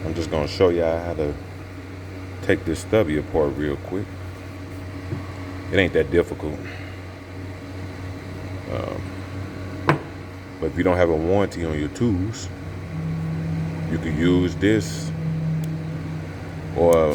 I'm just gonna show y'all how to take this stubby apart real quick. It ain't that difficult. But if you don't have a warranty on your tools, you can use this, or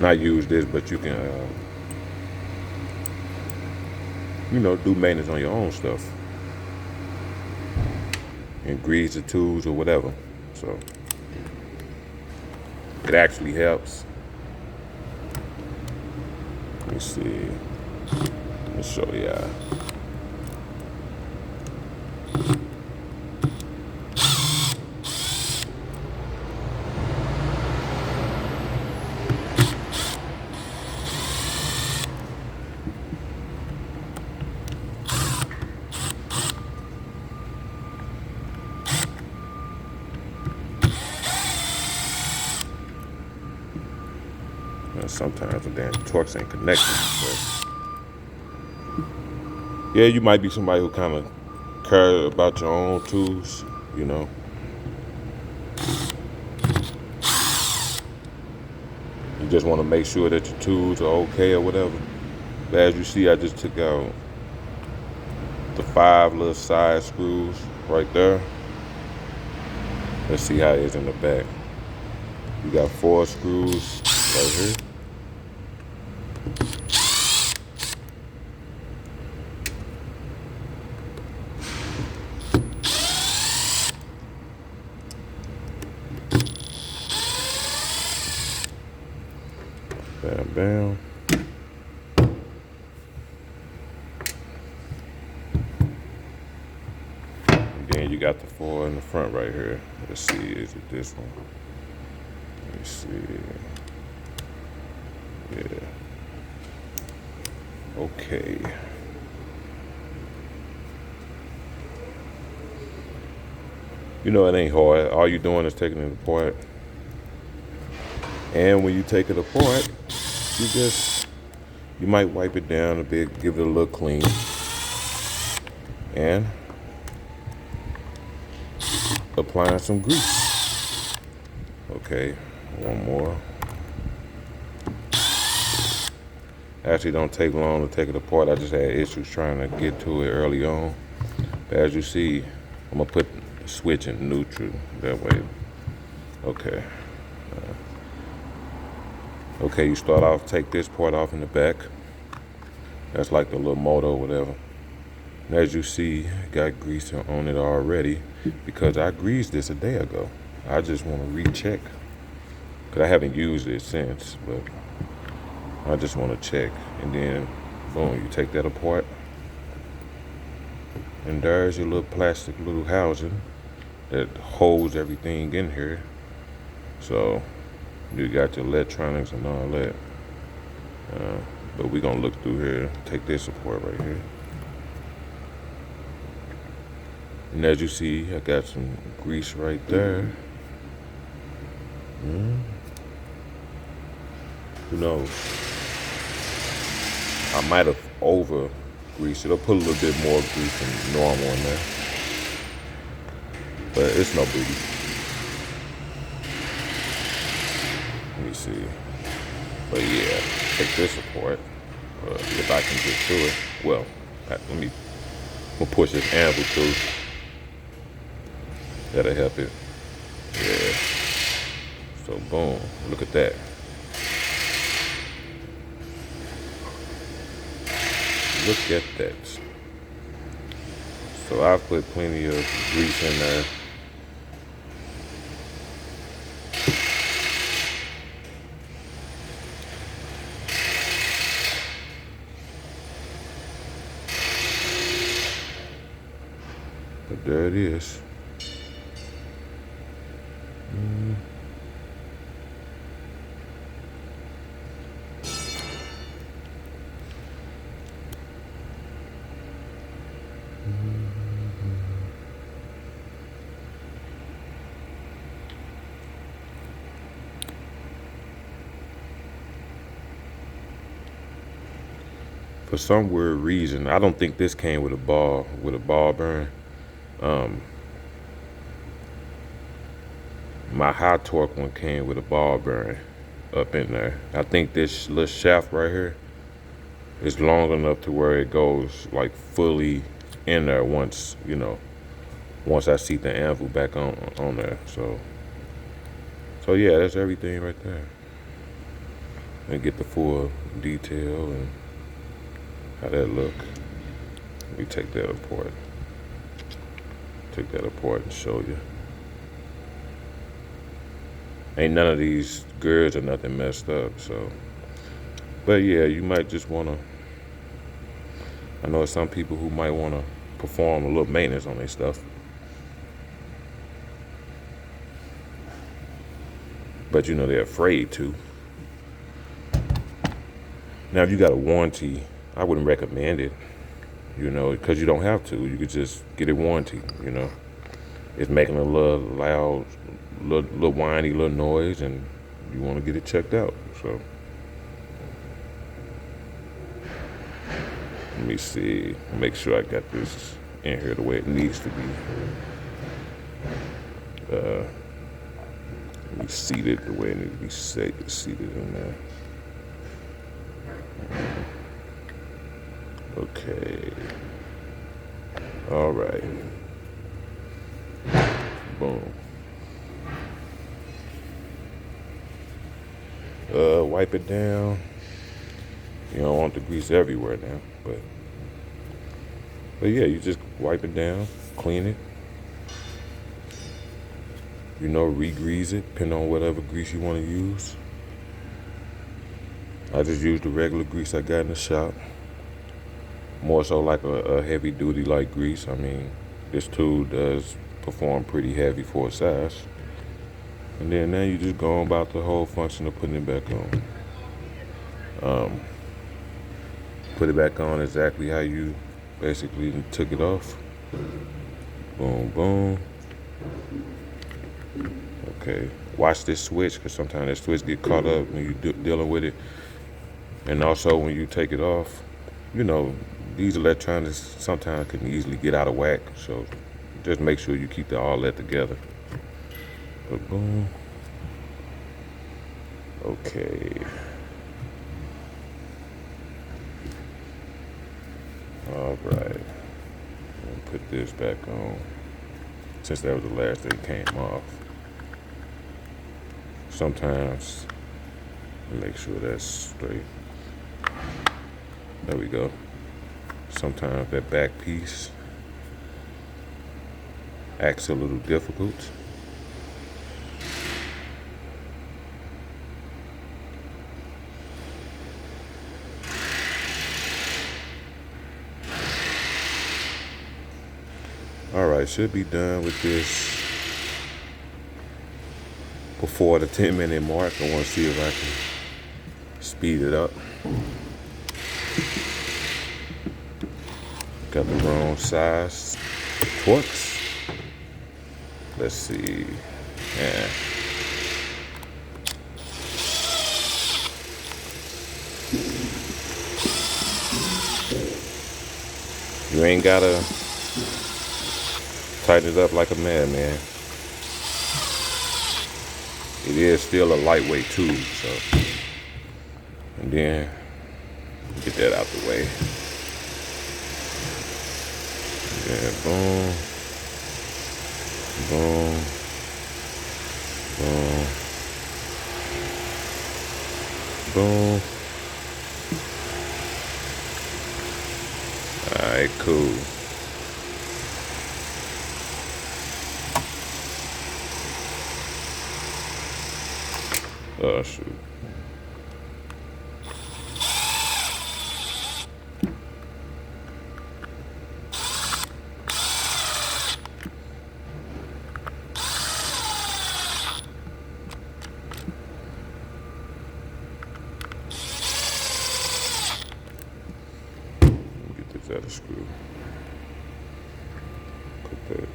not use this, but you can, do maintenance on your own stuff and grease the tools or whatever. So it actually helps. Let me see. Let me show y'all. Sometimes the damn torques ain't connected. But yeah, you might be somebody who kind of care about your own tools, You just want to make sure that your tools are okay or whatever. But as you see, I just took out the 5 little side screws right there. Let's see how it is in the back. You got 4 screws right here. Bam, bam. And then you got the 4 in the front right here. Let's see, is it this one? Let me see. Yeah. Okay. It ain't hard. All you're doing is taking it apart. And when you take it apart, you might wipe it down a bit, give it a little clean. And applying some grease. Okay, one more. Actually, don't take long to take it apart. I just had issues trying to get to it early on. But as you see, I'm gonna put the switch in neutral. That way, okay. Okay, you start off, take this part off in the back. That's like the little motor or whatever. And as you see, I got grease on it already because I greased this a day ago. I just want to recheck because I haven't used it since, but I just want to check. And then, boom, you take that apart. And there's your little plastic little housing that holds everything in here. So you got your electronics and all that. But we're going to look through here, take this apart right here. And as you see, I got some grease right there. Who knows? I might have over greased it. I'll put a little bit more grease than normal in there. But it's no biggie. Let me see. But yeah, take this apart. If I can get to it. Well, I'm gonna push this anvil too. That'll help it. Yeah. So boom, look at that. Look at that. So I've put plenty of grease in there. But there it is. For some weird reason, I don't think this came with a ball bearing. My high torque one came with a ball bearing up in there. I think this little shaft right here is long enough to where it goes like fully in there once, you know, once I seat the anvil back on there. So yeah, that's everything right there. And get the full detail and how that look. Let me take that apart. Take that apart and show you. Ain't none of these gears or nothing messed up, so. But yeah, you might just wanna, I know some people who might wanna perform a little maintenance on their stuff. But you know, they're afraid to. Now, if you got a warranty, I wouldn't recommend it, you know, because you don't have to. You could just get a warranty, you know. It's making a little loud, little whiny little noise, and you want to get it checked out. So let me see, make sure I got this in here the way it needs to be. Let me seat it the way it needs to be seated in there. Okay. All right. Boom. Wipe it down. You don't want the grease everywhere now, but yeah, you just wipe it down, clean it. You know, re-grease it, depending on whatever grease you want to use. I just use the regular grease I got in the shop. More so like a heavy duty like grease. I mean, this tool does perform pretty heavy for a size. And then now you just go on about the whole function of putting it back on. Put it back on exactly how you basically took it off. Boom, boom. Okay, watch this switch, because sometimes that switch get caught up when you're dealing with it. And also when you take it off, you know, these electronics sometimes can easily get out of whack. So just make sure you keep all that together. But boom. Okay. All right. Put this back on, since that was the last thing came off. Sometimes make sure that's straight. There we go. Sometimes that back piece acts a little difficult. All right, should be done with this before the 10-minute mark. I want to see if I can speed it up. Got the wrong size torques. Let's see. Yeah. You ain't gotta tighten it up like a madman. It is still a lightweight tool, so. And then get that out the way. Yeah, boom, boom, boom, boom. All right, cool. Oh, shoot. Get this out of screw. Put that.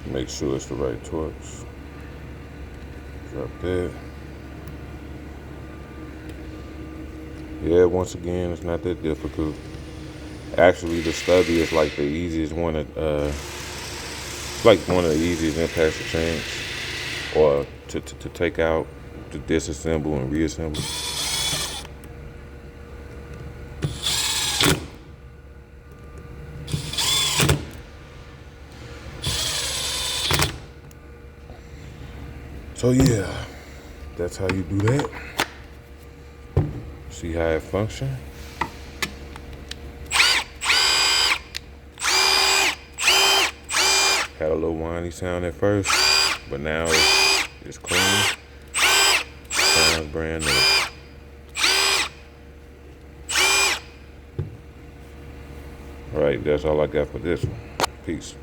Make sure it's the right torques. Drop that. Yeah, once again, it's not that difficult. Actually, the Stubby is like the easiest one. It's like one of the easiest impacts to change or to take out, to disassemble and reassemble. So yeah, that's how you do that. See how it functions. Had a little whiny sound at first, but now it's clean. Sounds brand new. All right, that's all I got for this one. Peace.